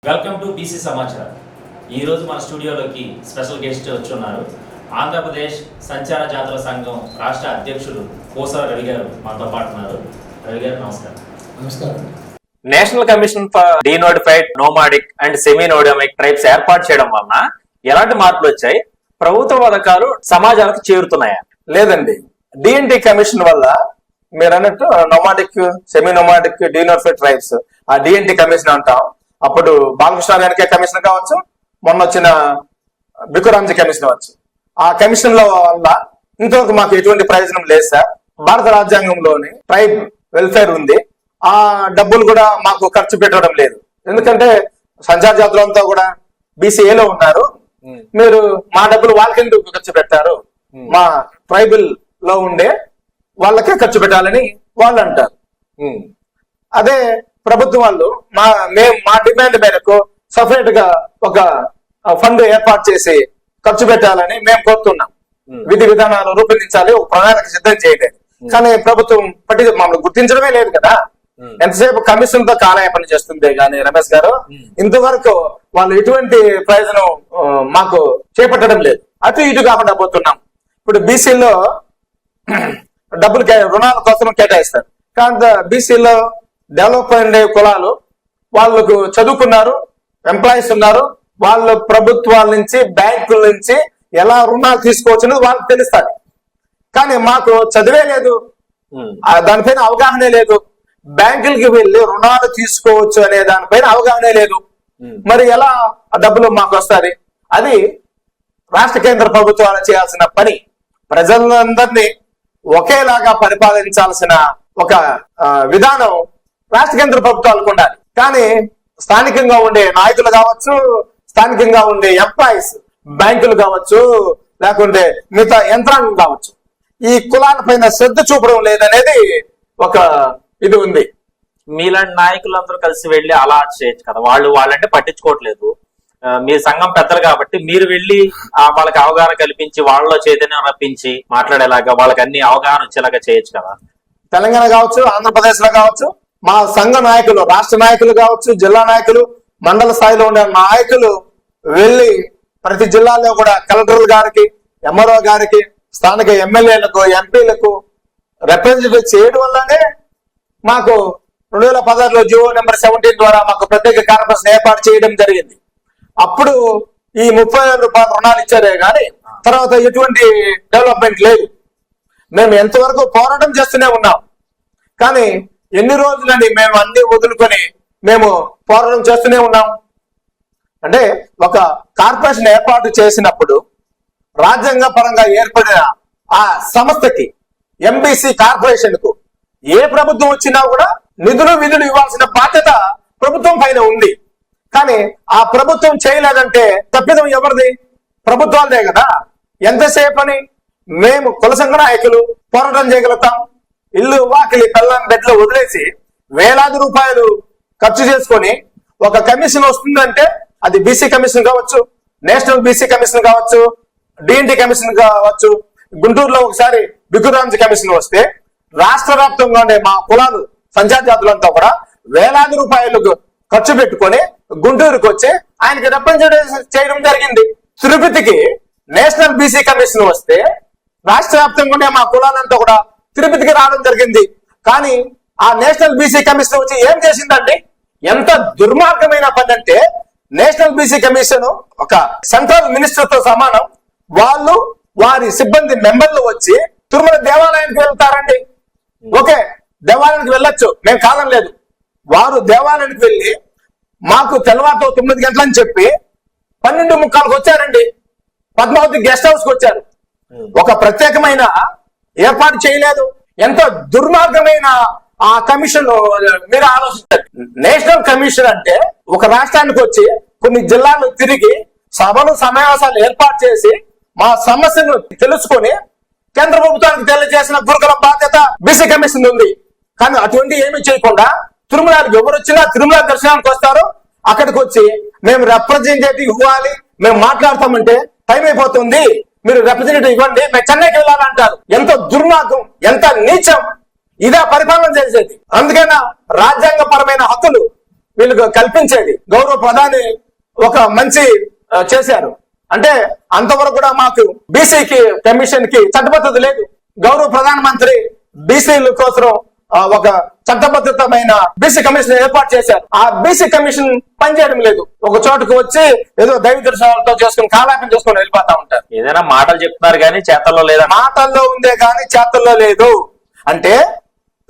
Welcome to BC సమాచారం. ఈరోజు మన స్టూడియోలోకి స్పెషల్ గెస్ట్ వచ్చి ఉన్నారు. ఆంధ్రప్రదేశ్ సంచార జాతర సంఘం రాష్ట్ర అధ్యక్షుడు కోసల రవి గారు మనతో పాటు ఉన్నారు. రవి గారు నమస్కారం. నమస్కారం. National commission for denotified nomadic and semi nomadic tribes ఏర్పాటు చేయడం వలన ఎలాంటి మార్పులు వచ్చాయి? ప్రభుత్వ పథకాలు సమాజాలకు చేరుతున్నాయా? లేదండి, డిఎన్టీ కమిషన్ వల్ల మీరు అన్నట్టు nomadic, semi nomadic, denotified tribes, ఆ డిఎన్టీ కమిషన్ అంటాం. అప్పుడు బాలకృష్ణ వెనకే కమిషన్ కావచ్చు, మొన్న వచ్చిన బికురాంజీ కమిషన్ అవచ్చు. ఆ కమిషన్ లో వల్ల ఇంతవరకు మాకు ఎటువంటి ప్రయోజనం లేదు సార్. భారత రాజ్యాంగంలోని ట్రైబ్ వెల్ఫేర్ ఉంది, ఆ డబ్బులు కూడా మాకు ఖర్చు పెట్టడం లేదు. ఎందుకంటే సంచార జాతులంతా కూడా బీసీఏలో ఉన్నారు, మీరు మా డబ్బులు వాళ్ళకెందుకు ఖర్చు పెట్టారు, మా ట్రైబల్ లో ఉండే వాళ్ళకే ఖర్చు పెట్టాలని వాళ్ళు అంటారు. అదే ప్రభుత్వం వాళ్ళు మా డిమాండ్ మేరకు సపరేట్ గా ఒక ఫండ్ ఏర్పాటు చేసి ఖర్చు పెట్టాలని మేము కోరుతున్నాం. విధి విధానాలు రూపొందించాలి, ఒక ప్రణాళిక సిద్ధం చేయలేదు. కానీ ప్రభుత్వం మమ్మల్ని గుర్తించడమే లేదు కదా. ఎంతసేపు కమిషన్ తో కాలయాపన చేస్తుంది కానీ రమేష్ గారు ఇంతవరకు వాళ్ళు ఎటువంటి ప్రయోజనం మాకు చేపట్టడం లేదు. అటు ఇటు కాకుండా పోతున్నాం. ఇప్పుడు బీసీలో డబ్బులు రుణాల కోసం కేటాయిస్తారు, కానీ బీసీలో డెవలప్ అయిన కులాలు వాళ్ళకు చదువుకున్నారు, ఎంప్లాయీస్ ఉన్నారు, వాళ్ళు ప్రభుత్వాల నుంచి బ్యాంకుల నుంచి ఎలా రుణాలు తీసుకోవచ్చు వాళ్ళకి తెలుస్తుంది. కానీ మాకు చదివే లేదు, దానిపైన అవగాహనే లేదు. బ్యాంకులకి వెళ్ళి రుణాలు తీసుకోవచ్చు అనే దానిపైన అవగాహనే లేదు. మరి ఎలా ఆ డబ్బులు మాకు వస్తుంది? అది రాష్ట్ర కేంద్ర ప్రభుత్వాలు చేయాల్సిన పని. ప్రజలందరినీ ఒకేలాగా పరిపాలించాల్సిన ఒక విధానం రాష్ట్ర కేంద్ర ప్రభుత్వాలకు ఉండాలి. కానీ స్థానికంగా ఉండే నాయకులు కావచ్చు, స్థానికంగా ఉండే ఎంప్లాయీస్, బ్యాంకులు కావచ్చు, లేకుంటే మిగతా యంత్రాంగం కావచ్చు, ఈ కులాల పైన శ్రద్ధ చూపడం లేదనేది ఒక ఇది ఉంది. మీలాంటి నాయకులందరూ కలిసి వెళ్ళి అలా చేయొచ్చు కదా. వాళ్ళంటే పట్టించుకోవట్లేదు. మీ సంఘం పెద్దలు కాబట్టి మీరు వెళ్ళి వాళ్ళకి అవగాహన కల్పించి వాళ్ళలో చైతన్యం రప్పించి మాట్లాడేలాగా వాళ్ళకి అన్ని అవగాహన వచ్చేలాగా చేయొచ్చు కదా. తెలంగాణ కావచ్చు, ఆంధ్రప్రదేశ్ లో కావచ్చు, మా సంఘ నాయకులు, రాష్ట్ర నాయకులు కావచ్చు, జిల్లా నాయకులు, మండల స్థాయిలో ఉండే నాయకులు వెళ్ళి ప్రతి జిల్లాలో కూడా కలెక్టర్ గారికి, ఎంఆర్ఓ గారికి, స్థానిక ఎమ్మెల్యేలకు, ఎంపీలకు రిప్రజెంటేటివ్ చేయడం వల్లనే మాకు 2016లో జియో నెంబర్ 17 ద్వారా మాకు ప్రత్యేక కార్పొరేషన్ ఏర్పాటు చేయడం జరిగింది. అప్పుడు ఈ 30,000 రూపాయల రుణాలు ఇచ్చారే కానీ తర్వాత ఎటువంటి డెవలప్మెంట్ లేదు. మేము ఎంతవరకు పోరాటం చేస్తూనే ఉన్నాం. కానీ ఎన్ని రోజులని మేము అన్ని వదులుకొని మేము పోరాటం చేస్తూనే ఉన్నాం. అంటే ఒక కార్పొరేషన్ ఏర్పాటు చేసినప్పుడు రాజ్యాంగ పరంగా ఏర్పడిన ఆ సంస్థకి, ఎంబీసీ కార్పొరేషన్ కు ఏ ప్రభుత్వం వచ్చినా కూడా నిధులు విధులు ఇవ్వాల్సిన బాధ్యత ప్రభుత్వం పైన ఉంది. కానీ ఆ ప్రభుత్వం చేయలేదంటే తప్పిదం ఎవరిది? ప్రభుత్వాలదే కదా. ఎంతసేపు అని మేము కుల సంఘ నాయకులు పోరాటం చేయగలుగుతాం? ఇల్లు వాకిలి పెళ్ళాం బెడ్లు వదిలేసి వేలాది రూపాయలు ఖర్చు చేసుకొని ఒక కమిషన్ వస్తుందంటే అది బీసీ కమిషన్ కావచ్చు, నేషనల్ బీసీ కమిషన్ కావచ్చు, డిఎన్టీ కమిషన్ కావచ్చు. గుంటూరులో ఒకసారి బికురాంజీ కమిషన్ వస్తే రాష్ట్ర వ్యాప్తంగా ఉండే మా కులాలు, సంచార జాతులంతా కూడా వేలాది రూపాయలు ఖర్చు పెట్టుకొని గుంటూరుకు వచ్చి ఆయనకి రిప్రజెంటేషన్ చేయడం జరిగింది. తిరుపతికి నేషనల్ బీసీ కమిషన్ వస్తే రాష్ట్ర వ్యాప్తంగా ఉండే మా కులాలంతా కూడా తిరుపతికి రావడం జరిగింది. కానీ ఆ నేషనల్ బీసీ కమిషన్ వచ్చి ఏం చేసిందండి? ఎంత దుర్మార్గమైన పని అంటే, నేషనల్ బీసీ కమిషన్ ఒక సెంట్రల్ మినిస్టర్ తో సమానం. వాళ్ళు వారి సిబ్బంది మెంబర్లు వచ్చి తిరుమల దేవాలయానికి వెళ్తారండి. ఓకే, దేవాలయానికి వెళ్ళొచ్చు, మేము కాదనలేదు. వారు దేవాలయానికి వెళ్ళి మాకు తెల్లవారుతో 9 గంటలని చెప్పి 12:45కు వచ్చారండి. పద్మావతి గెస్ట్ హౌస్ కి వచ్చారు. ఒక ప్రత్యేకమైన ఏర్పాటు చేయలేదు. ఎంతో దుర్మార్గమైన ఆ కమిషన్ మీరు ఆలోచించారు. నేషనల్ కమిషన్ అంటే ఒక రాష్ట్రానికి వచ్చి కొన్ని జిల్లాలు తిరిగి సభలు సమావేశాలు ఏర్పాటు చేసి మా సమస్యను తెలుసుకొని కేంద్ర ప్రభుత్వానికి తెలియజేసిన గురుకుల బాధ్యత బీసీ కమిషన్ ఉంది. కానీ అటువంటి ఏమీ చేయకుండా తిరుమలకి ఎవరు వచ్చినా తిరుమల దర్శనానికి వస్తారు, అక్కడికి వచ్చి మేము రిప్రజెంటేటివ్ ఇవ్వాలి, మేము మాట్లాడతామంటే టైం అయిపోతుంది, మీరు రిప్రజెంటేటివ్ ఇవ్వండి, మేము చెన్నైకి వెళ్ళాలంటారు. ఎంత దుర్మార్గం, ఎంత నీచం! ఇదే పరిపాలన చేసేది. అందుకైనా రాజ్యాంగ పరమైన హక్కులు వీళ్ళకు కల్పించేది. గౌరవ ప్రధాని ఒక మంచి చేశారు. అంటే అంతవరకు కూడా మాకు బీసీకి కమిషన్ కి చట్టబద్ధత లేదు. గౌరవ ప్రధానమంత్రి బీసీల కోసం ఒక చట్టబద్ధతమైన బీసీ కమిషన్ ఏర్పాటు చేశారు. ఆ బీసీ కమిషన్ పనిచేయడం లేదు. ఒక చోటుకు వచ్చి ఏదో దైవ దర్శనాలతో చేసుకుని కాలాపం చేసుకుని వెళ్ళిపోతా ఉంటారు. ఏదైనా మాటలు చెప్తున్నారు కానీ చేతల్లో లేదా? మాటల్లో ఉందే కానీ చేతల్లో లేదు. అంటే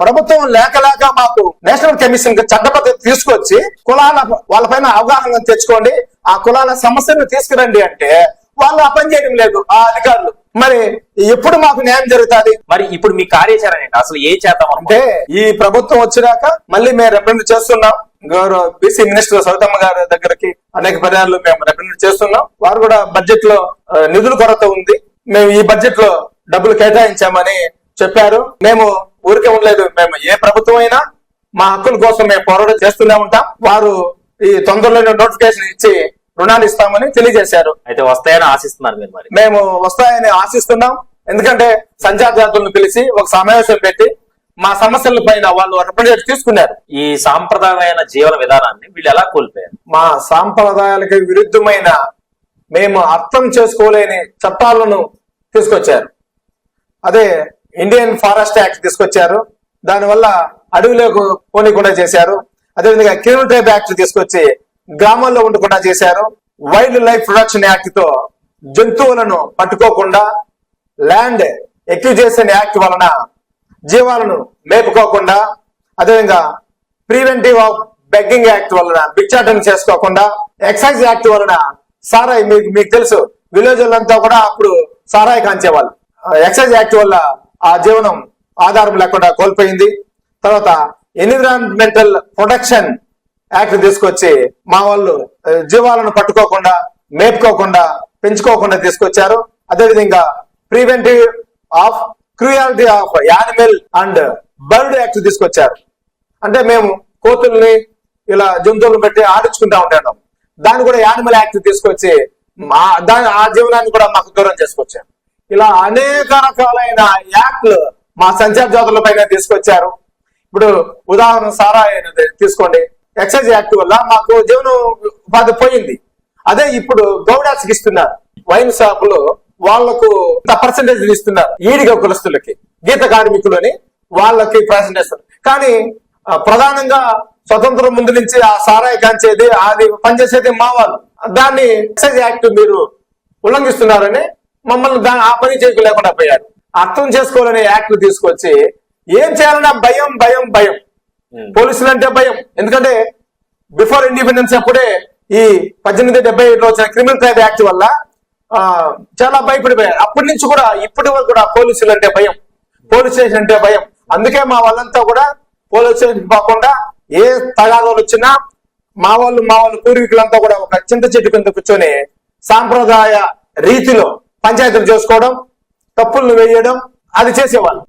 ప్రభుత్వం లేక మాకు నేషనల్ కమిషన్ చట్టబద్ధత తీసుకొచ్చి కులాల వాళ్ళపైన అవగాహన తెచ్చుకోండి, ఆ కులాల సమస్యను తీసుకురండి అంటే వాళ్ళు ఆ పని చేయడం లేదు ఆ అధికారులు. మరి ఎప్పుడు మాకు న్యాయం జరుగుతుంది? మరి ఇప్పుడు మీ కార్యాచరణ ఏంటి? అసలు ఏ చేద్దాం అంటే ఈ ప్రభుత్వం వచ్చినాక మళ్ళీ మేము రిప్రజెంట్ చేస్తున్నాం. గౌరవ బీసీ మినిస్టర్ సౌతమ్మ గారి దగ్గరికి అనేక పర్యాలు మేము రిప్రజెంట్ చేస్తున్నాం. వారు కూడా బడ్జెట్ లో నిధుల కొరత ఉంది, మేము ఈ బడ్జెట్ లో డబ్బులు కేటాయించామని చెప్పారు. మేము ఊరికే ఉండలేదు. మేము ఏ ప్రభుత్వం అయినా మా హక్కుల కోసం మేము పోరాటం చేస్తూనే ఉంటాం. వారు ఈ తొందరలోనే నోటిఫికేషన్ ఇచ్చి రుణాలు ఇస్తామని తెలియజేశారు. అయితే వస్తాయని ఆశిస్తున్నారు మీరు? మరి మేము వస్తాయని ఆశిస్తున్నాం. ఎందుకంటే సంచార జాతులను పిలిచి ఒక సమావేశం పెట్టి మా సమస్యల పైన వాళ్ళు రిప్రజెంట్ తీసుకున్నారు. ఈ సాంప్రదాయమైన జీవన విధానాన్ని వీళ్ళు ఎలా కోల్పోయారు? మా సాంప్రదాయాలకు విరుద్ధమైన మేము అర్థం చేసుకోలేని చట్టాలను తీసుకొచ్చారు. అదే ఇండియన్ ఫారెస్ట్ యాక్ట్ తీసుకొచ్చారు. దానివల్ల అడవిలోకి పోనీకుండా చేశారు. అదేవిధంగా క్రిమినల్ ట్రైబ్ యాక్ట్ తీసుకొచ్చి గ్రామాల్లో ఉండకుండా చేశారు. వైల్డ్ లైఫ్ ప్రొటెక్షన్ యాక్ట్ తో జంతువులను పట్టుకోకుండా, ల్యాండ్ ఎక్విజేషన్ యాక్ట్ వలన జీవాలను మేపుకోకుండా, అదేవిధంగా ప్రివెంటివ్ ఆఫ్ బెగ్గింగ్ యాక్ట్ వలన భిక్షాటన చేసుకోకుండా, ఎక్సైజ్ యాక్ట్ వలన సారాయి మీకు తెలుసు విలేజ్ అంతా కూడా అప్పుడు సారాయి కాంచేవాళ్ళు. ఎక్సైజ్ యాక్ట్ వల్ల ఆ జీవనం ఆధారం లేకుండా కోల్పోయింది. తర్వాత ఎన్విరాన్మెంటల్ ప్రొటెక్షన్ యాక్ట్ తీసుకొచ్చి మా వాళ్ళు జీవాలను పట్టుకోకుండా, మేపుకోకుండా, పెంచుకోకుండా తీసుకొచ్చారు. అదేవిధంగా preventive of cruelty of animal and bird act తీసుకొచ్చారు. అంటే మేము కోతుల్ని ఇలా జంతువులను పెట్టి ఆడించుకుంటా ఉంటాం. దాన్ని కూడా యానిమల్ యాక్ట్ తీసుకొచ్చి ఆ జీవనాన్ని కూడా మాకు దూరం చేసుకొచ్చారు. ఇలా అనేక రకాలైన యాక్ట్లు మా సంచార జాతుల పైన తీసుకొచ్చారు. ఇప్పుడు ఉదాహరణ సారాయి తీసుకోండి. ఎక్సైజ్ యాక్ట్ వల్ల మాకు జీవన ఉపాధి పోయింది. అదే ఇప్పుడు గౌడాస్ కి ఇస్తున్నారు. వైన్ షాపులు వాళ్లకు పర్సంటేజ్ ఇస్తున్నారు. ఈడిగ కులస్తులకి, గీత కార్మికులని వాళ్ళకి పర్సంటేజ్. కానీ ప్రధానంగా స్వతంత్రం ముందు నుంచి ఆ సారాయి కాంచేది, అది పనిచేసేది మా వాళ్ళు. దాన్ని ఎక్సైజ్ యాక్ట్ మీరు ఉల్లంఘిస్తున్నారని మమ్మల్ని ఆ పని చేయలేకుండా పోయారు. అర్థం చేసుకోవాలనే యాక్ట్ తీసుకొచ్చి ఏం చేయాలన్నా భయం భయం భయం. పోలీసులు అంటే భయం. ఎందుకంటే బిఫోర్ ఇండిపెండెన్స్ అప్పుడే ఈ 1877లో వచ్చిన క్రిమినల్ ట్రైబ్ యాక్ట్ వల్ల చాలా భయపడిపోయారు. అప్పటి నుంచి కూడా ఇప్పటి వరకు కూడా పోలీసులు అంటే భయం, పోలీస్ స్టేషన్ అంటే భయం. అందుకే మా వాళ్ళంతా కూడా పోలీస్ స్టేషన్ పోకుండా ఏ తగాదాలు వచ్చినా మా వాళ్ళు పూర్వీకులంతా కూడా ఒక చింత చెట్టు కింద కూర్చొని సాంప్రదాయ రీతిలో పంచాయతీలు చేసుకోవడం, తప్పులను వేయడం, అది చేసేవాళ్ళు.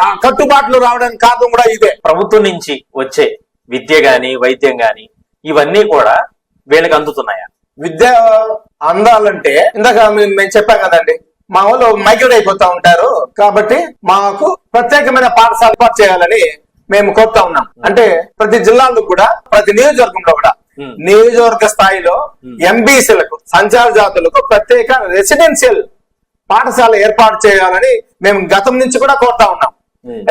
ఆ కట్టుబాట్లు రావడానికి కారణం కూడా ఇదే. ప్రభుత్వం నుంచి వచ్చే విద్య గాని, వైద్యం గాని ఇవన్నీ కూడా వీళ్ళకి అందుతున్నాయా? విద్య అందాలంటే ఇందాక మేము చెప్పాం కదండి, మా వాళ్ళు మైగ్రేట్ అయిపోతా ఉంటారు. కాబట్టి మాకు ప్రత్యేకమైన పాఠశాల ఏర్పాటు చేయాలని మేము కోరుతా ఉన్నాం. అంటే ప్రతి జిల్లాలో కూడా, ప్రతి నియోజకవర్గంలో కూడా, నియోజకవర్గ స్థాయిలో ఎంబీసీలకు, సంచార జాతులకు ప్రత్యేక రెసిడెన్షియల్ పాఠశాల ఏర్పాటు చేయాలని మేము గతం నుంచి కూడా కోరుతా ఉన్నాం.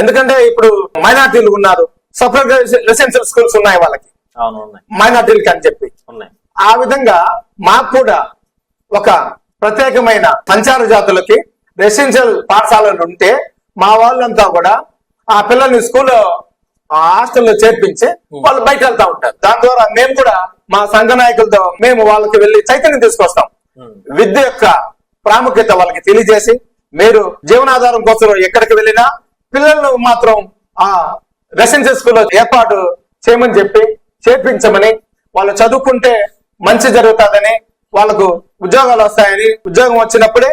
ఎందుకంటే ఇప్పుడు మైనార్టీలు ఉన్నారు, సపరేట్ రెసిడెన్షియల్ స్కూల్స్ ఉన్నాయి వాళ్ళకి, మైనార్టీలకి అని చెప్పి. ఆ విధంగా మాకు కూడా ఒక ప్రత్యేకమైన సంచార జాతులకి రెసిడెన్షియల్ పాఠశాలలు ఉంటే మా వాళ్ళంతా కూడా ఆ పిల్లల్ని స్కూల్లో హాస్టల్లో చేర్పించి వాళ్ళు బయట వెళ్తా ఉంటారు. దాని ద్వారా మేము కూడా మా సంఘ నాయకులతో మేము వాళ్ళకి వెళ్ళి చైతన్యం తీసుకొస్తాం. విద్య యొక్క ప్రాముఖ్యత వాళ్ళకి తెలియజేసి, మీరు జీవనాధారం కోసం ఎక్కడికి వెళ్ళినా పిల్లలను మాత్రం ఆ రెసిడెన్షియల్ స్కూల్లో ఏర్పాటు చేయమని చెప్పి చేర్పించమని, వాళ్ళు చదువుకుంటే మంచి జరుగుతుందని, వాళ్ళకు ఉద్యోగాలు వస్తాయని, ఉద్యోగం వచ్చినప్పుడే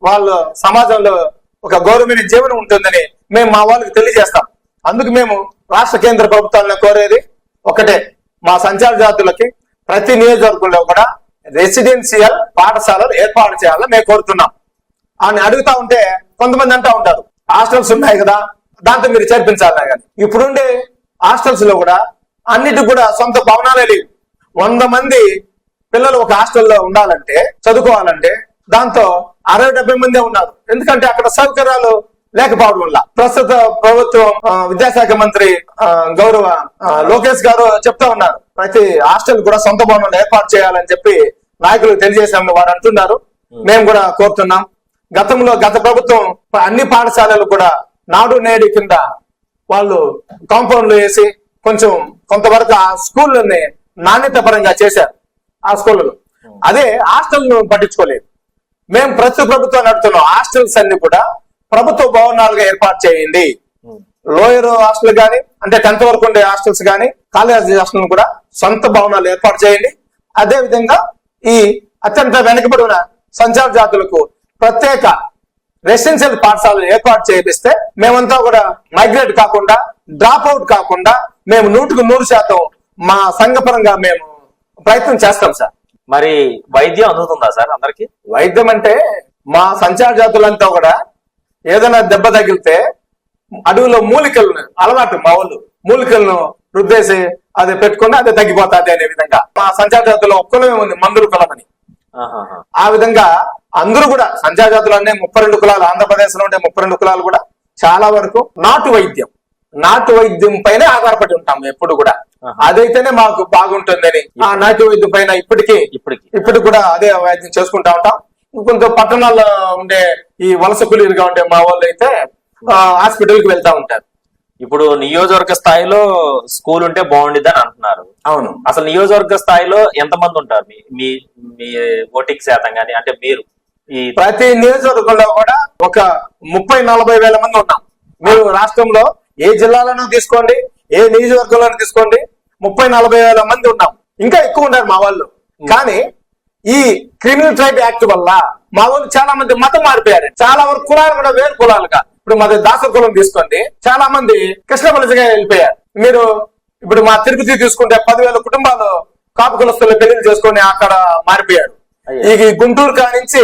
వాళ్ళు సమాజంలో ఒక గౌరవమైన జీవనం ఉంటుందని మేము మా వాళ్ళకి తెలియజేస్తాం. అందుకు మేము రాష్ట్ర కేంద్ర ప్రభుత్వాలను కోరేది ఒకటే, మా సంచార జాతులకి ప్రతి నియోజకవర్గంలో కూడా రెసిడెన్షియల్ పాఠశాలలు ఏర్పాటు చేయాలని మేము కోరుతున్నాం అని అడుగుతా ఉంటే కొంతమంది అంటా ఉంటారు, హాస్టల్స్ ఉన్నాయి కదా దాంతో మీరు చేర్పించాలన్నా. కానీ ఇప్పుడుండే హాస్టల్స్ లో కూడా అన్నిటి కూడా సొంత భవనాలే లేవు. 100 మంది పిల్లలు ఒక హాస్టల్లో ఉండాలంటే, చదువుకోవాలంటే దాంతో 60-70 మందే ఉన్నారు. ఎందుకంటే అక్కడ సౌకర్యాలు లేకపోవడం వల్ల. ప్రస్తుత ప్రభుత్వం విద్యాశాఖ మంత్రి గౌరవ లోకేష్ గారు చెప్తా ఉన్నారు, ప్రతి హాస్టల్ కూడా సొంత భవనాలు ఏర్పాటు చేయాలని చెప్పి నాయకులు తెలియజేశామని వారు అంటున్నారు. మేము కూడా కోరుతున్నాం. గత ప్రభుత్వం అన్ని పాఠశాలలు కూడా నాడు నేడు కింద వాళ్ళు కాంపౌండ్లు వేసి కొంతవరకు ఆ స్కూళ్ళని నాణ్యత పరంగా చేశారు. ఆ స్కూళ్ళలో అదే హాస్టల్ ను పట్టించుకోలేదు. మేము ప్రతి ప్రభుత్వం నడుతున్నాం, హాస్టల్స్ అన్ని కూడా ప్రభుత్వ భవనాలుగా ఏర్పాటు చేయండి. లోయర్ హాస్టల్ గానీ, అంటే 10th వరకు ఉండే హాస్టల్స్ గానీ, కాలేజ్ హాస్టల్ కూడా సొంత భవనాలు ఏర్పాటు చేయండి. అదే విధంగా ఈ అత్యంత వెనుకబడిన సంచార జాతులకు ప్రత్యేక రెసిడెన్షియల్ పాఠశాలలు ఏర్పాటు చేపిస్తే మేమంతా కూడా మైగ్రేట్ కాకుండా, డ్రాప్ అవుట్ కాకుండా మేము 100% మా సంఘపరంగా మేము ప్రయత్నం చేస్తాం సార్. మరి వైద్యం అందుతుందా సార్ అందరికి? వైద్యం అంటే మా సంచార జాతులంతా కూడా ఏదైనా దెబ్బ తగిలితే అడవిలో మూలికలు అలవాటు, మా వాళ్ళు మూలికలను రుద్దేసి అది పెట్టుకుని అదే తగ్గిపోతుంది అనే విధంగా మా సంచార జాతుల్లో ఒక్కలమే ఉంది మందుల కులం అని. ఆ విధంగా అందరూ కూడా సంచార జాతులు అనే 32 కులాలు, ఆంధ్రప్రదేశ్ లో ఉండే 32 కులాలు కూడా చాలా వరకు నాటు వైద్యం పైన ఆధారపడి ఉంటాం ఎప్పుడు కూడా. అదైతేనే మాకు బాగుంటుందని ఆ నాటు వైద్యం పైన ఇప్పటికి కూడా అదే వైద్యం చేసుకుంటా ఉంటాం. కొంత పట్టణాల్లో ఉండే ఈ వలస కూలీలుగా ఉండే మా వాళ్ళు అయితే హాస్పిటల్ కి వెళ్తా ఉంటారు. ఇప్పుడు నియోజకవర్గ స్థాయిలో స్కూల్ ఉంటే బాగుండిద్ది అని అంటున్నారు. అవును. అసలు నియోజకవర్గ స్థాయిలో ఎంతమంది ఉంటారు మీ ఓటింగ్ శాతం గానీ, అంటే మీరు ఈ ప్రతి నియోజకవర్గంలో కూడా ఒక 30-40 వేల మంది ఉన్నాం. మీరు రాష్ట్రంలో ఏ జిల్లాలోనూ తీసుకోండి, ఏ నియోజకవర్గంలోనూ తీసుకోండి, 30-40 వేల మంది ఉన్నాం. ఇంకా ఎక్కువ ఉన్నారు మా వాళ్ళు. కానీ ఈ క్రిమినల్ ట్రైబ్ యాక్ట్ వల్ల మా వాళ్ళు చాలా మంది మతం మారిపోయారు. చాలా వరకు కులాలు కూడా వేరు కులాలుగా, ఇప్పుడు మాది దాస కులం తీసుకోండి, చాలా మంది కృష్ణ బలిజగా వెళ్ళిపోయారు. మీరు ఇప్పుడు మా తిరుపతి తీసుకుంటే 10,000 కుటుంబాలు కాపు కులస్తులు పెళ్లి చేసుకుని అక్కడ మారిపోయారు. ఈ గుంటూరు కానించి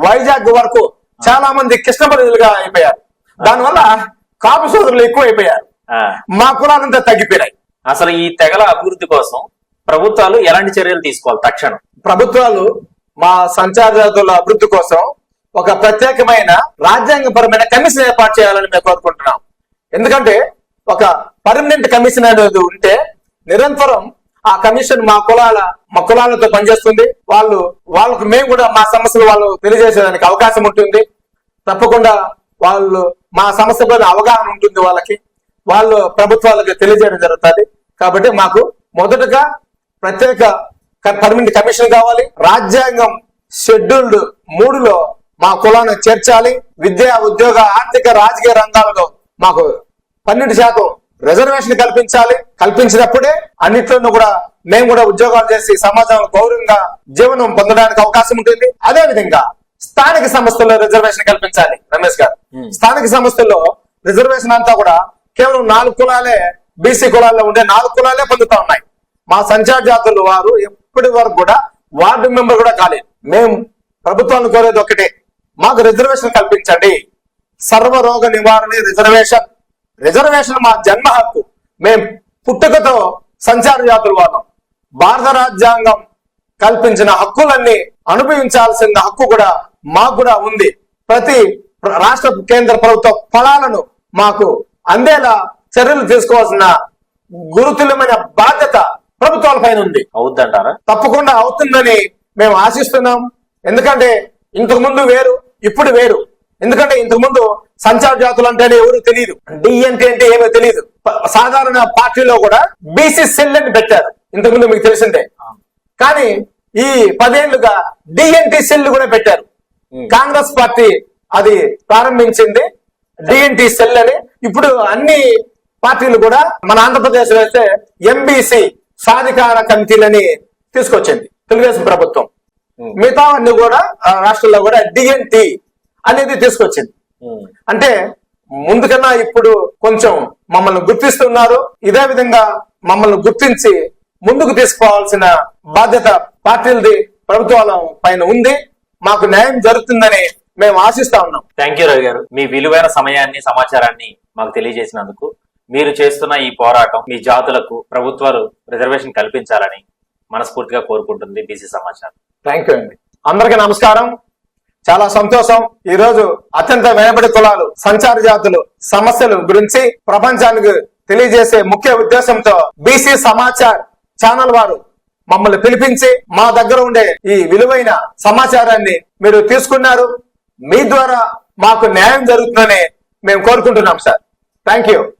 వైజాగ్ వరకు చాలా మంది కృష్ణ బలిజలుగా అయిపోయారు. దానివల్ల కాపు సోదరులు ఎక్కువ అయిపోయారు, మా కులాలంతా తగ్గిపోయాయి. అసలు ఈ తెగల అభివృద్ధి కోసం ప్రభుత్వాలు ఎలాంటి చర్యలు తీసుకోవాలి తక్షణం? ప్రభుత్వాలు మా సంచార జాతుల అభివృద్ధి కోసం ఒక ప్రత్యేకమైన రాజ్యాంగపరమైన కమిషన్ ఏర్పాటు చేయాలని మేము కోరుకుంటున్నాం. ఎందుకంటే ఒక పర్మనెంట్ కమిషన్ అనేది ఉంటే నిరంతరం ఆ కమిషన్ మా కులాలతో పనిచేస్తుంది. వాళ్ళకు మేము కూడా మా సమస్యలు వాళ్ళు తెలియజేసేదానికి అవకాశం ఉంటుంది. తప్పకుండా వాళ్ళు మా సమస్య పైన అవగాహన ఉంటుంది వాళ్ళకి, వాళ్ళు ప్రభుత్వాలకు తెలియజేయడం జరుగుతుంది. కాబట్టి మాకు మొదటగా ప్రత్యేక పర్మనెంట్ కమిషన్ కావాలి. రాజ్యాంగం షెడ్యూల్డ్ 3లో మా కులాన్ని చేర్చాలి. విద్య, ఉద్యోగ, ఆర్థిక, రాజకీయ రంగాలలో మాకు 12% రిజర్వేషన్ కల్పించాలి. కల్పించినప్పుడే అన్నిట్లోనూ కూడా మేము కూడా ఉద్యోగాలు చేసి సమాజంలో గౌరవంగా జీవనం పొందడానికి అవకాశం ఉంటుంది. అదే విధంగా స్థానిక సంస్థల్లో రిజర్వేషన్ కల్పించాలి. రమేష్ గారు, స్థానిక సంస్థల్లో రిజర్వేషన్ అంతా కూడా కేవలం 4 కులాలే, బీసీ కులాల్లో ఉండే 4 కులాలే పొందుతా ఉన్నాయి. మా సంచార జాతులు వారు ఎప్పటి వరకు కూడా వార్డు మెంబర్ కూడా కాలేదు. మేము ప్రభుత్వాన్ని కోరేది ఒకటే, మాకు రిజర్వేషన్ కల్పించండి. సర్వరోగ నివారణ రిజర్వేషన్ మా జన్మ హక్కు. మేము పుట్టుకతో సంచార జాతుల వాళ్ళం. భారత రాజ్యాంగం కల్పించిన హక్కులన్నీ అనుభవించాల్సిన హక్కు కూడా మాకు కూడా ఉంది. ప్రతి రాష్ట్ర కేంద్ర ప్రభుత్వ ఫలాలను మాకు అందేలా చర్యలు తీసుకోవాల్సిన గురుతులమైన బాధ్యత ప్రభుత్వాల పైన ఉంది. అవుతుందంటారా? తప్పకుండా అవుతుందని మేము ఆశిస్తున్నాం. ఎందుకంటే ఇంతకు ముందు వేరు, ఇప్పుడు వేరు. ఎందుకంటే ఇంతకు ముందు సంచార జాతులు అంటేనే ఎవరు తెలియదు, డిఎన్టీ అంటే ఏమో తెలియదు. సాధారణ పార్టీలో కూడా బీసీ సెల్ అని పెట్టారు, ఇంతకు ముందు మీకు తెలిసిందే. కానీ ఈ 10 ఏళ్లుగా డిఎన్టీ సెల్ కూడా పెట్టారు. కాంగ్రెస్ పార్టీ అది ప్రారంభించింది డిఎన్టీ సెల్ అని. ఇప్పుడు అన్ని పార్టీలు కూడా మన ఆంధ్రప్రదేశ్ లో అయితే ఎంబీసీ సాధికార కమిటీలని తీసుకొచ్చింది తెలుగుదేశం ప్రభుత్వం. మిగతా అన్ని కూడా రాష్ట్రాల్లో కూడా డిఎన్టీ అనేది తీసుకొచ్చింది. అంటే ముందుకన్నా ఇప్పుడు కొంచెం మమ్మల్ని గుర్తిస్తున్నారు. ఇదే విధంగా మమ్మల్ని గుర్తించి ముందుకు తీసుకోవాల్సిన బాధ్యత పార్టీలది, ప్రభుత్వాల పైన ఉంది. మాకు న్యాయం జరుగుతుందని మేము ఆశిస్తా ఉన్నాం. థ్యాంక్ యూ రవి గారు, మీ విలువైన సమయాన్ని, సమాచారాన్ని మాకు తెలియజేసినందుకు మీరు చేస్తున్న ఈ పోరాటం మీ జాతులకు ప్రభుత్వాలు రిజర్వేషన్ కల్పించాలని మనస్ఫూర్తిగా కోరుకుంటుంది బీసీ సమాచారం. థ్యాంక్ యూ అండి. అందరికీ నమస్కారం. చాలా సంతోషం. ఈ రోజు అత్యంత వెనుకబడి కులాలు, సంచార జాతులు సమస్యలు గురించి ప్రపంచానికి తెలియజేసే ముఖ్య ఉద్దేశంతో బీసీ సమాచార్ ఛానల్ వారు మమ్మల్ని పిలిపించి మా దగ్గర ఉండే ఈ విలువైన సమాచారాన్ని మీరు తీసుకున్నారు. మీ ద్వారా మాకు న్యాయం జరుగుతుందని మేము కోరుకుంటున్నాం సార్. Thank you.